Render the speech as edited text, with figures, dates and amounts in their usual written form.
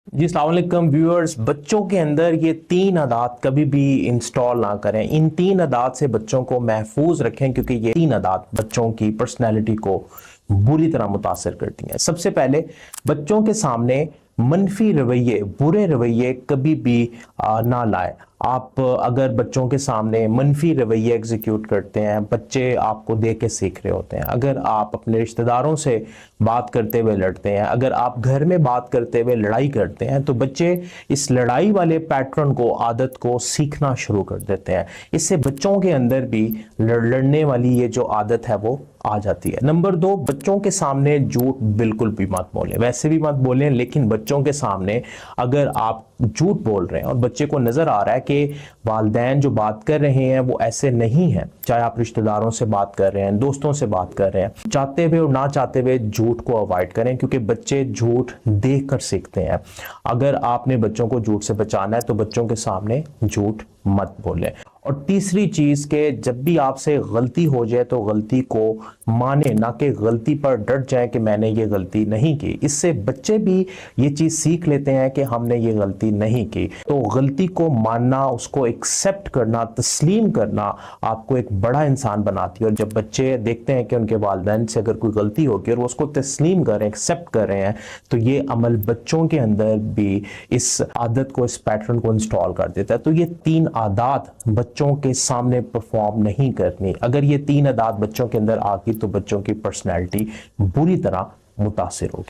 जी अस्सलाम वालेकुम व्यूअर्स, बच्चों के अंदर ये 3 आदात कभी भी इंस्टॉल ना करें। इन 3 आदात से बच्चों को महफूज रखें क्योंकि ये 3 आदात बच्चों की पर्सनैलिटी को बुरी तरह मुतासर करती हैं। सबसे पहले, बच्चों के सामने मनफी रवैये, बुरे रवैये कभी भी ना लाए। आप अगर बच्चों के सामने मनफी रवैये एग्जीक्यूट करते हैं, बच्चे आपको देख के सीख रहे होते हैं। अगर आप अपने रिश्तेदारों से बात करते हुए लड़ते हैं, अगर आप घर में बात करते हुए लड़ाई करते हैं, तो बच्चे इस लड़ाई वाले पैटर्न को, आदत को सीखना शुरू कर देते हैं। इससे बच्चों के अंदर भी लड़ने वाली ये जो आदत है वो आ जाती है। नंबर 2, बच्चों के सामने झूठ बिल्कुल भी मत बोलें। वैसे भी मत बोलें, लेकिन बच्चों के सामने अगर आप झूठ बोल रहे हैं और बच्चे को नजर आ रहा है कि वालिदैन जो बात कर रहे हैं वो ऐसे नहीं है, चाहे आप रिश्तेदारों से बात कर रहे हैं, दोस्तों से बात कर रहे हैं, चाहते हुए और ना चाहते हुए झूठ को अवॉइड करें, क्योंकि बच्चे झूठ देख कर सीखते हैं। अगर आपने बच्चों को झूठ से बचाना है तो बच्चों के सामने झूठ मत बोलें। और तीसरी चीज के जब भी आपसे गलती हो जाए तो गलती को माने, ना कि गलती पर डट जाए कि मैंने ये गलती नहीं की। इससे बच्चे भी ये चीज सीख लेते हैं कि हमने ये गलती नहीं की। तो गलती को मानना, उसको एक्सेप्ट करना, तस्लीम करना आपको एक बड़ा इंसान बनाती है। और जब बच्चे देखते हैं कि उनके वालिदैन से अगर कोई गलती होगी और वो उसको तस्लीम कर रहे हैं, एक्सेप्ट कर रहे हैं, तो ये अमल बच्चों के अंदर भी इस आदत को, इस पैटर्न को इंस्टॉल कर देता है। तो ये 3 आदत बच्चों के सामने परफॉर्म नहीं करनी। अगर ये 3 आदत बच्चों के अंदर आ गई तो बच्चों की पर्सनैलिटी बुरी तरह मुतासिर होगी।